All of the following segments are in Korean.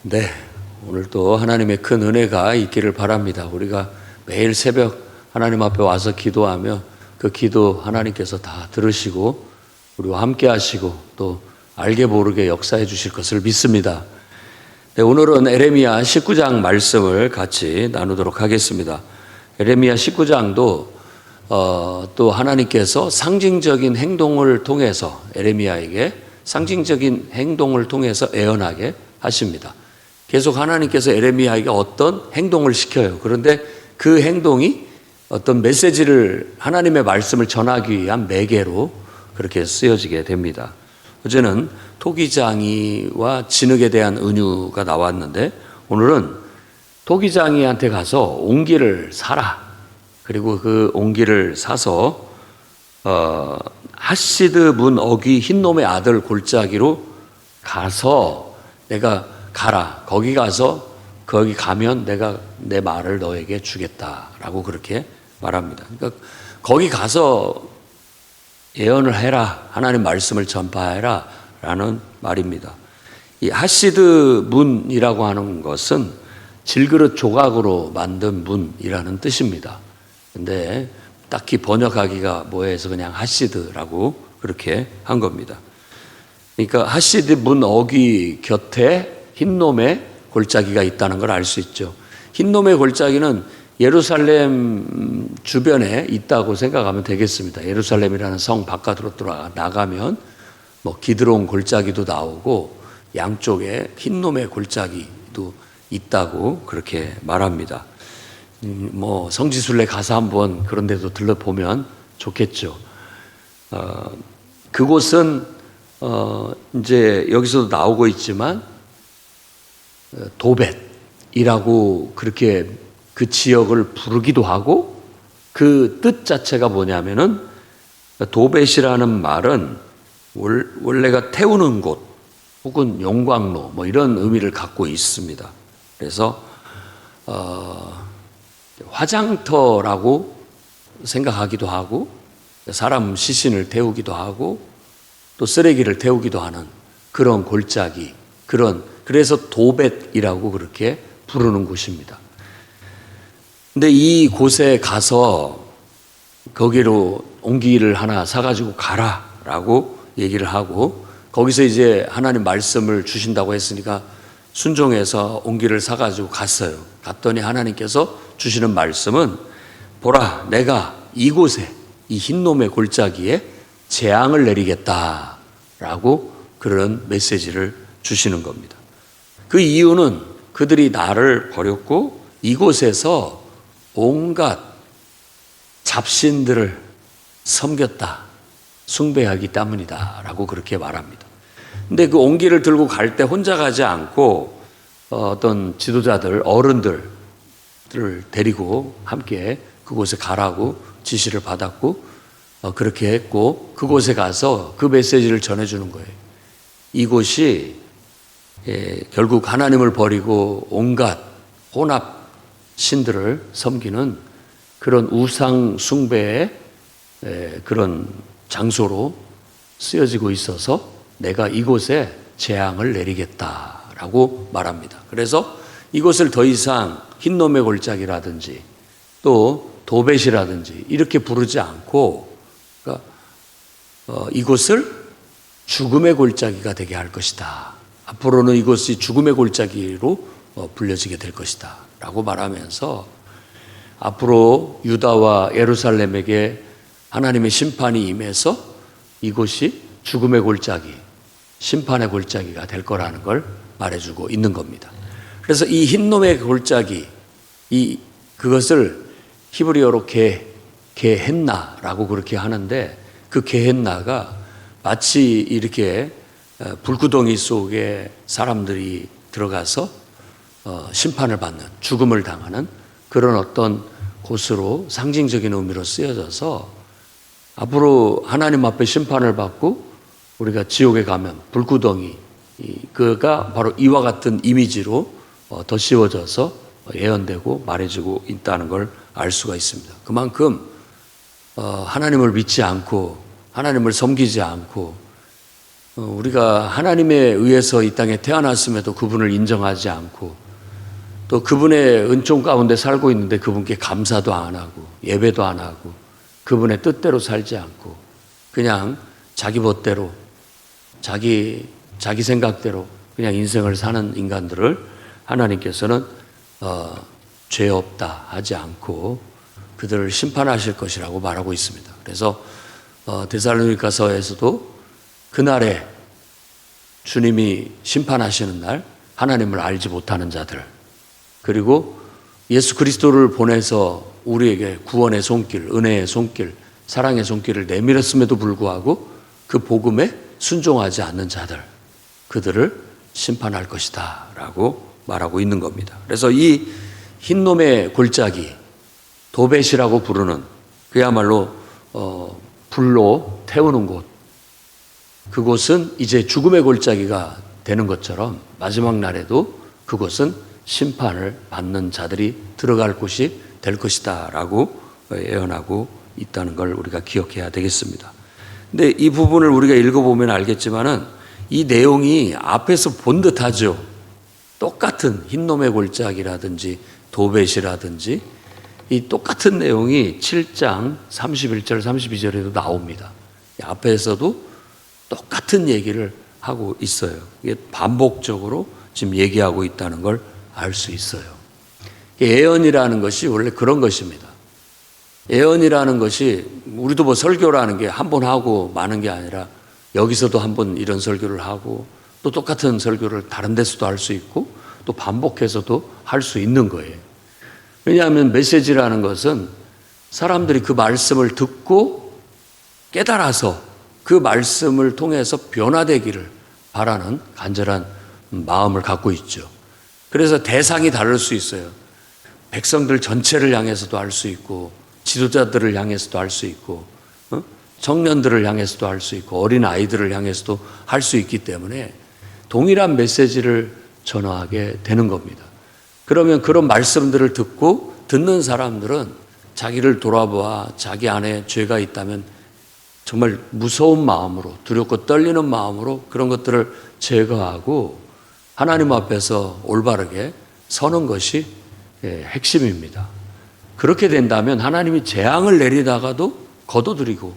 네, 오늘도 하나님의 큰 은혜가 있기를 바랍니다. 우리가 매일 새벽 하나님 앞에 와서 기도하며 그 기도 하나님께서 다 들으시고 우리와 함께 하시고 또 알게 모르게 역사해 주실 것을 믿습니다. 네, 오늘은 에레미야 19장 말씀을 같이 나누도록 하겠습니다. 에레미야 19장도 또 하나님께서 상징적인 행동을 통해서 에레미야에게 상징적인 행동을 통해서 예언하게 하십니다. 계속 하나님께서 에레미야에게 어떤 행동을 시켜요. 그런데 그 행동이 어떤 메시지를, 하나님의 말씀을 전하기 위한 매개로 그렇게 쓰여지게 됩니다. 어제는 토기장이와 진흙에 대한 은유가 나왔는데 오늘은 토기장이한테 가서 옹기를 사라. 그리고 그 옹기를 사서 하시드 문 어귀 흰놈의 아들 골짜기로 가서 내가 가라. 거기 가면 내가 내 말을 너에게 주겠다라고 그렇게 말합니다. 그러니까 거기 가서 예언을 해라. 하나님 말씀을 전파해라. 라는 말입니다. 이 하시드 문이라고 하는 것은 질그릇 조각으로 만든 문이라는 뜻입니다. 근데 딱히 번역하기가 뭐해서 그냥 하시드라고 그렇게 한 겁니다. 그러니까 하시드 문 어귀 곁에 흰놈의 골짜기가 있다는 걸 알 수 있죠. 흰놈의 골짜기는 예루살렘 주변에 있다고 생각하면 되겠습니다. 예루살렘이라는 성 바깥으로 나가면 뭐 기드론 골짜기도 나오고 양쪽에 흰놈의 골짜기도 있다고 그렇게 말합니다. 뭐 성지순례 가서 한번 그런 데도 들러보면 좋겠죠. 그곳은 이제 여기서도 나오고 있지만 도벳이라고 그렇게 그 지역을 부르기도 하고 그 뜻 자체가 뭐냐면은 도벳이라는 말은 원래가 태우는 곳 혹은 용광로 뭐 이런 의미를 갖고 있습니다. 그래서 화장터라고 생각하기도 하고 사람 시신을 태우기도 하고 또 쓰레기를 태우기도 하는 그런 골짜기 그래서 도벳이라고 그렇게 부르는 곳입니다. 근데 이 곳에 가서 거기로 옹기를 하나 사가지고 가라라고 얘기를 하고 거기서 이제 하나님 말씀을 주신다고 했으니까 순종해서 옹기를 사가지고 갔어요. 갔더니 하나님께서 주시는 말씀은 보라 내가 이곳에 이 흰놈의 골짜기에 재앙을 내리겠다라고 그런 메시지를 주시는 겁니다. 그 이유는 그들이 나를 버렸고 이곳에서 온갖 잡신들을 섬겼다, 숭배하기 때문이다 라고 그렇게 말합니다. 근데 그 옹기를 들고 갈 때 혼자 가지 않고 어떤 지도자들, 어른들을 데리고 함께 그곳에 가라고 지시를 받았고 그렇게 했고 그곳에 가서 그 메시지를 전해주는 거예요. 이곳이 결국 하나님을 버리고 온갖 혼합 신들을 섬기는 그런 우상 숭배의 그런 장소로 쓰여지고 있어서 내가 이곳에 재앙을 내리겠다라고 말합니다. 그래서 이곳을 더 이상 흰놈의 골짜기라든지 또 도벳이라든지 이렇게 부르지 않고 그러니까 이곳을 죽음의 골짜기가 되게 할 것이다. 앞으로는 이곳이 죽음의 골짜기로 불려지게 될 것이다 라고 말하면서 앞으로 유다와 예루살렘에게 하나님의 심판이 임해서 이곳이 죽음의 골짜기, 심판의 골짜기가 될 거라는 걸 말해주고 있는 겁니다. 그래서 이 흰놈의 골짜기, 그것을 히브리어로 게헨나라고 그렇게 하는데 그 게헨나가 마치 이렇게 불구덩이 속에 사람들이 들어가서 심판을 받는, 죽음을 당하는 그런 어떤 곳으로 상징적인 의미로 쓰여져서 앞으로 하나님 앞에 심판을 받고 우리가 지옥에 가면 불구덩이, 그가 바로 이와 같은 이미지로 더 씌워져서 예언되고 말해주고 있다는 걸 알 수가 있습니다. 그만큼 하나님을 믿지 않고 하나님을 섬기지 않고 우리가 하나님에 의해서 이 땅에 태어났음에도 그분을 인정하지 않고 또 그분의 은총 가운데 살고 있는데 그분께 감사도 안 하고 예배도 안 하고 그분의 뜻대로 살지 않고 그냥 자기 멋대로 자기 생각대로 그냥 인생을 사는 인간들을 하나님께서는 죄 없다 하지 않고 그들을 심판하실 것이라고 말하고 있습니다. 그래서 데살로니가서에서도 그날에 주님이 심판하시는 날 하나님을 알지 못하는 자들 그리고 예수 그리스도를 보내서 우리에게 구원의 손길, 은혜의 손길, 사랑의 손길을 내밀었음에도 불구하고 그 복음에 순종하지 않는 자들 그들을 심판할 것이다 라고 말하고 있는 겁니다. 그래서 이 흰놈의 골짜기 도벳이라고 부르는 그야말로 불로 태우는 곳 그곳은 이제 죽음의 골짜기가 되는 것처럼 마지막 날에도 그곳은 심판을 받는 자들이 들어갈 곳이 될 것이다 라고 예언하고 있다는 걸 우리가 기억해야 되겠습니다. 근데 이 부분을 우리가 읽어보면 알겠지만은 이 내용이 앞에서 본 듯하죠. 똑같은 흰놈의 골짜기라든지 도벳이라든지 이 똑같은 내용이 7장 31절 32절에도 나옵니다. 앞에서도 똑같은 얘기를 하고 있어요. 이게 반복적으로 지금 얘기하고 있다는 걸 알 수 있어요. 예언이라는 것이 원래 그런 것입니다. 예언이라는 것이 우리도 뭐 설교라는 게 한 번 하고 마는 게 아니라 여기서도 한 번 이런 설교를 하고 또 똑같은 설교를 다른 데서도 할 수 있고 또 반복해서도 할 수 있는 거예요. 왜냐하면 메시지라는 것은 사람들이 그 말씀을 듣고 깨달아서 그 말씀을 통해서 변화되기를 바라는 간절한 마음을 갖고 있죠. 그래서 대상이 다를 수 있어요. 백성들 전체를 향해서도 할 수 있고 지도자들을 향해서도 할 수 있고 청년들을 향해서도 할 수 있고 어린 아이들을 향해서도 할 수 있기 때문에 동일한 메시지를 전하게 되는 겁니다. 그러면 그런 말씀들을 듣고 듣는 사람들은 자기를 돌아보아 자기 안에 죄가 있다면 정말 무서운 마음으로 두렵고 떨리는 마음으로 그런 것들을 제거하고 하나님 앞에서 올바르게 서는 것이 핵심입니다. 그렇게 된다면 하나님이 재앙을 내리다가도 거둬들인다는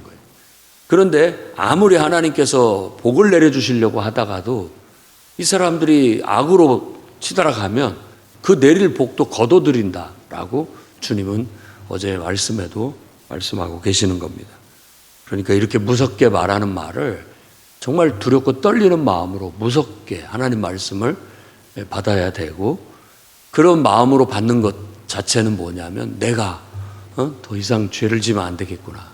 거예요. 그런데 아무리 하나님께서 복을 내려주시려고 하다가도 이 사람들이 악으로 치달아가면 그 내릴 복도 거둬들인다라고 주님은 어제 말씀에도 말씀하고 계시는 겁니다. 그러니까 이렇게 무섭게 말하는 말을 정말 두렵고 떨리는 마음으로 무섭게 하나님 말씀을 받아야 되고 그런 마음으로 받는 것 자체는 뭐냐면 내가 더 이상 죄를 지면 안 되겠구나.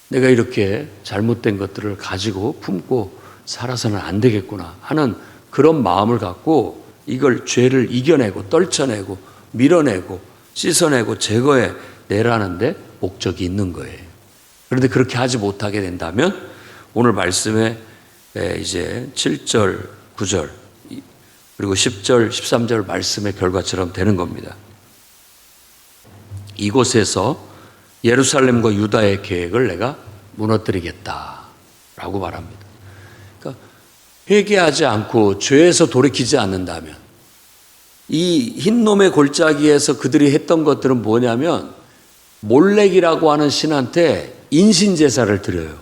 내가 이렇게 잘못된 것들을 가지고 품고 살아서는 안 되겠구나 하는 그런 마음을 갖고 이걸 죄를 이겨내고 떨쳐내고 밀어내고 씻어내고 제거해 내라는데 목적이 있는 거예요. 그런데 그렇게 하지 못하게 된다면 오늘 말씀에 이제 7절, 9절 그리고 10절, 13절 말씀의 결과처럼 되는 겁니다. 이곳에서 예루살렘과 유다의 계획을 내가 무너뜨리겠다라고 말합니다. 그러니까 회개하지 않고 죄에서 돌이키지 않는다면 이 흰놈의 골짜기에서 그들이 했던 것들은 뭐냐면 몰렉이라고 하는 신한테 인신제사를 드려요.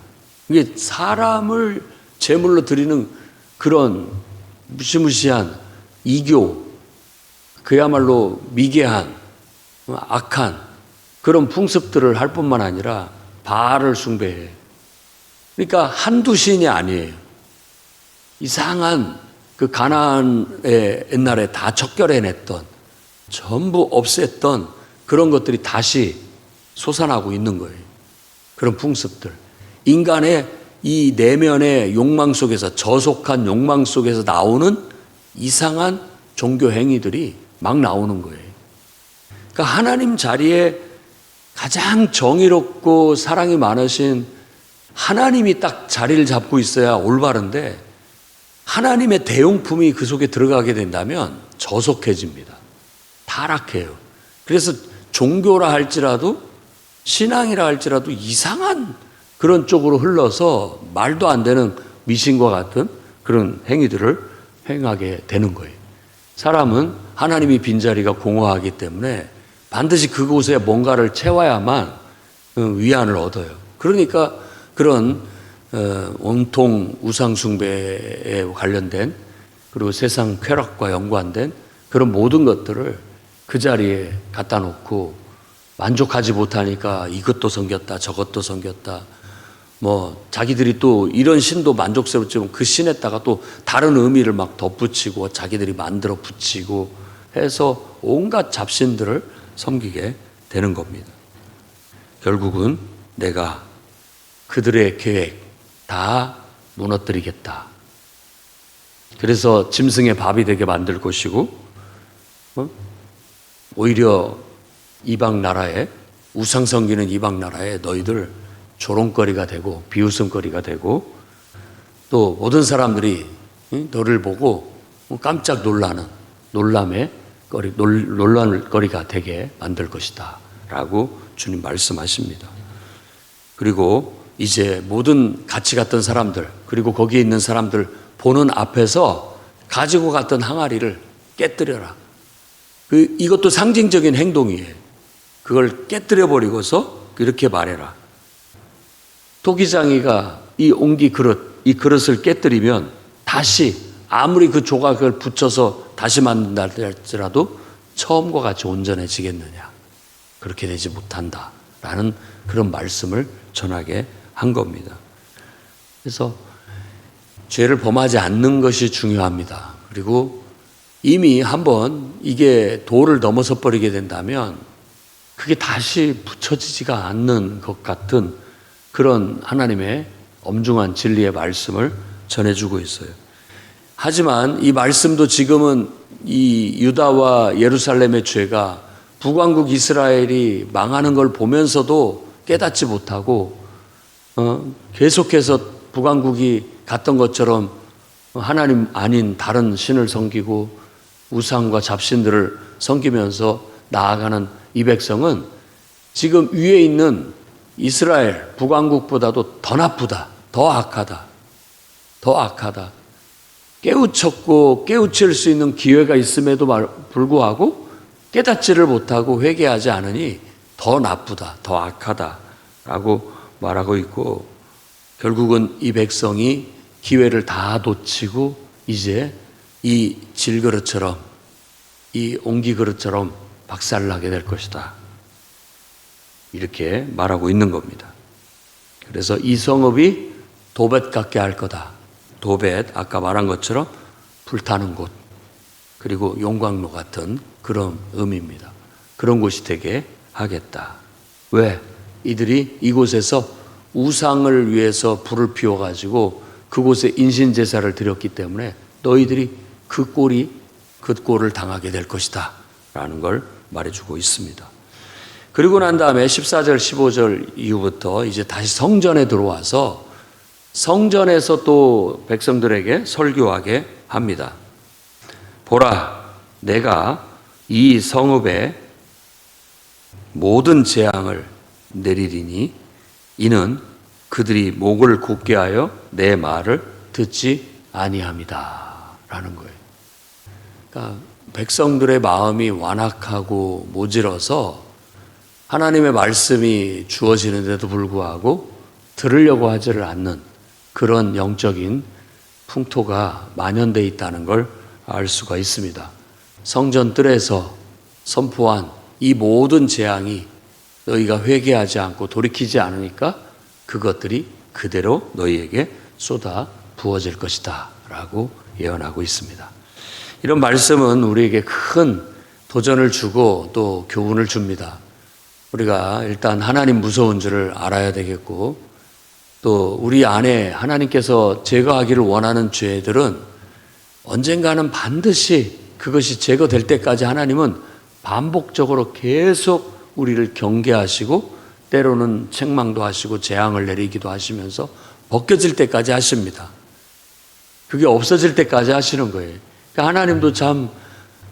이게 사람을 제물로 드리는 그런 무시무시한 이교, 그야말로 미개한 악한 그런 풍습들을 할 뿐만 아니라 바알을 숭배해. 그러니까 한두 신이 아니에요. 이상한 그 가나안에 옛날에 다 척결해냈던 전부 없앴던 그런 것들이 다시 솟아나고 있는 거예요. 그런 풍습들. 인간의 이 내면의 욕망 속에서 저속한 욕망 속에서 나오는 이상한 종교 행위들이 막 나오는 거예요. 그러니까 하나님 자리에 가장 정의롭고 사랑이 많으신 하나님이 딱 자리를 잡고 있어야 올바른데 하나님의 대용품이 그 속에 들어가게 된다면 저속해집니다. 타락해요. 그래서 종교라 할지라도 신앙이라 할지라도 이상한 그런 쪽으로 흘러서 말도 안 되는 미신과 같은 그런 행위들을 행하게 되는 거예요. 사람은 하나님이 빈자리가 공허하기 때문에 반드시 그곳에 뭔가를 채워야만 위안을 얻어요. 그러니까 그런 온통 우상숭배에 관련된 그리고 세상 쾌락과 연관된 그런 모든 것들을 그 자리에 갖다 놓고 만족하지 못하니까 이것도 섬겼다 저것도 섬겼다 뭐 자기들이 또 이런 신도 만족스럽지만 그 신에다가 또 다른 의미를 막 덧붙이고 자기들이 만들어 붙이고 해서 온갖 잡신들을 섬기게 되는 겁니다. 결국은 내가 그들의 계획 다 무너뜨리겠다. 그래서 짐승의 밥이 되게 만들 것이고 오히려 이방 나라에 우상 섬기는 이방 나라에 너희들 조롱거리가 되고 비웃음거리가 되고 또 모든 사람들이 너를 보고 깜짝 놀라는 논란거리가 되게 만들 것이다 라고 주님 말씀하십니다. 그리고 이제 모든 같이 갔던 사람들 그리고 거기에 있는 사람들 보는 앞에서 가지고 갔던 항아리를 깨뜨려라. 이것도 상징적인 행동이에요. 그걸 깨뜨려 버리고서 이렇게 말해라. 토기장이가 이 옹기 그릇, 이 그릇을 깨뜨리면 다시 아무리 그 조각을 붙여서 다시 만든다 할지라도 처음과 같이 온전해지겠느냐. 그렇게 되지 못한다. 라는 그런 말씀을 전하게 한 겁니다. 그래서 죄를 범하지 않는 것이 중요합니다. 그리고 이미 한번 이게 도를 넘어서 버리게 된다면 그게 다시 붙여지지가 않는 것 같은 그런 하나님의 엄중한 진리의 말씀을 전해주고 있어요. 하지만 이 말씀도 지금은 이 유다와 예루살렘의 죄가 북왕국 이스라엘이 망하는 걸 보면서도 깨닫지 못하고 계속해서 북왕국이 갔던 것처럼 하나님 아닌 다른 신을 섬기고 우상과 잡신들을 섬기면서 나아가는 이 백성은 지금 위에 있는 이스라엘 북왕국보다도 더 나쁘다, 더 악하다, 더 악하다. 깨우쳤고 깨우칠 수 있는 기회가 있음에도 불구하고 깨닫지를 못하고 회개하지 않으니 더 나쁘다, 더 악하다라고 말하고 있고 결국은 이 백성이 기회를 다 놓치고 이제 이 질그릇처럼 이 옹기그릇처럼 박살나게 될 것이다. 이렇게 말하고 있는 겁니다. 그래서 이 성읍이 도벳 같게 할 거다. 도벳, 아까 말한 것처럼 불타는 곳, 그리고 용광로 같은 그런 의미입니다. 그런 곳이 되게 하겠다. 왜? 이들이 이곳에서 우상을 위해서 불을 피워가지고 그곳에 인신제사를 드렸기 때문에 너희들이 그 꼴을 당하게 될 것이다. 라는 걸 말해주고 있습니다. 그리고 난 다음에 14절, 15절 이후부터 이제 다시 성전에 들어와서 성전에서 또 백성들에게 설교하게 합니다. 보라, 내가 이 성읍에 모든 재앙을 내리리니 이는 그들이 목을 굳게 하여 내 말을 듣지 아니함이다. 라는 거예요. 그러니까 백성들의 마음이 완악하고 모질어서 하나님의 말씀이 주어지는데도 불구하고 들으려고 하지를 않는 그런 영적인 풍토가 만연되어 있다는 걸 알 수가 있습니다. 성전 뜰에서 선포한 이 모든 재앙이 너희가 회개하지 않고 돌이키지 않으니까 그것들이 그대로 너희에게 쏟아 부어질 것이다 라고 예언하고 있습니다. 이런 말씀은 우리에게 큰 도전을 주고 또 교훈을 줍니다. 우리가 일단 하나님 무서운 줄을 알아야 되겠고 또 우리 안에 하나님께서 제거하기를 원하는 죄들은 언젠가는 반드시 그것이 제거될 때까지 하나님은 반복적으로 계속 우리를 경계하시고 때로는 책망도 하시고 재앙을 내리기도 하시면서 벗겨질 때까지 하십니다. 그게 없어질 때까지 하시는 거예요. 그러니까 하나님도 참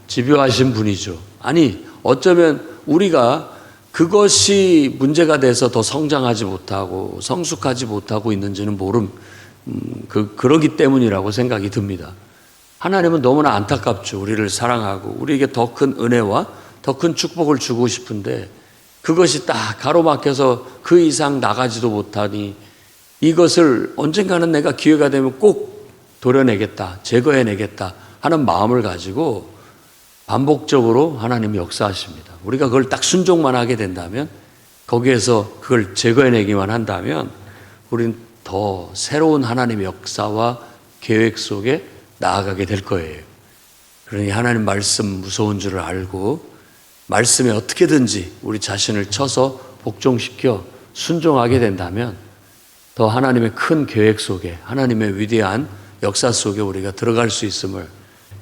집요하신 분이죠. 아니 어쩌면 우리가 그것이 문제가 돼서 더 성장하지 못하고 성숙하지 못하고 있는지는 그러기 때문이라고 생각이 듭니다. 하나님은 너무나 안타깝죠. 우리를 사랑하고 우리에게 더 큰 은혜와 더 큰 축복을 주고 싶은데 그것이 딱 가로막혀서 그 이상 나가지도 못하니 이것을 언젠가는 내가 기회가 되면 꼭 도려내겠다, 제거해내겠다 하는 마음을 가지고 반복적으로 하나님이 역사하십니다. 우리가 그걸 딱 순종만 하게 된다면, 거기에서 그걸 제거해내기만 한다면 우리는 더 새로운 하나님의 역사와 계획 속에 나아가게 될 거예요. 그러니 하나님 말씀 무서운 줄을 알고 말씀에 어떻게든지 우리 자신을 쳐서 복종시켜 순종하게 된다면 더 하나님의 큰 계획 속에, 하나님의 위대한 역사 속에 우리가 들어갈 수 있음을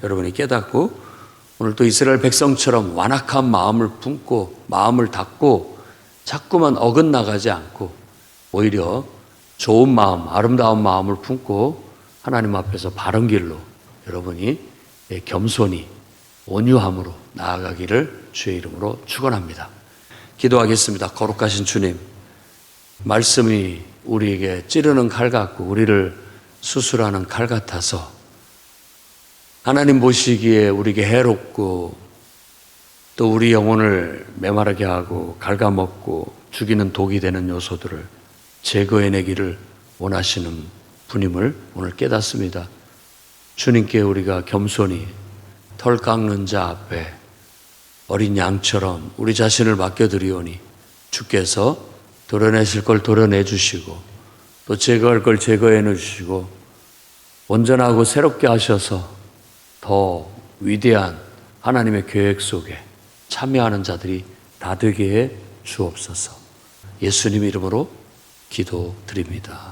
여러분이 깨닫고, 오늘 또 이스라엘 백성처럼 완악한 마음을 품고 마음을 닫고 자꾸만 어긋나가지 않고 오히려 좋은 마음, 아름다운 마음을 품고 하나님 앞에서 바른 길로 여러분이 겸손히 온유함으로 나아가기를 주의 이름으로 축원합니다. 기도하겠습니다. 거룩하신 주님, 말씀이 우리에게 찌르는 칼 같고 우리를 수술하는 칼 같아서 하나님 보시기에 우리에게 해롭고 또 우리 영혼을 메마르게 하고 갉아먹고 죽이는 독이 되는 요소들을 제거해내기를 원하시는 분임을 오늘 깨닫습니다. 주님께 우리가 겸손히 털 깎는 자 앞에 어린 양처럼 우리 자신을 맡겨드리오니 주께서 도려내실 걸 도려내 주시고 또 제거할 걸 제거해 주시고 온전하고 새롭게 하셔서 더 위대한 하나님의 계획 속에 참여하는 자들이 다 되게 해 주옵소서. 예수님 이름으로 기도드립니다.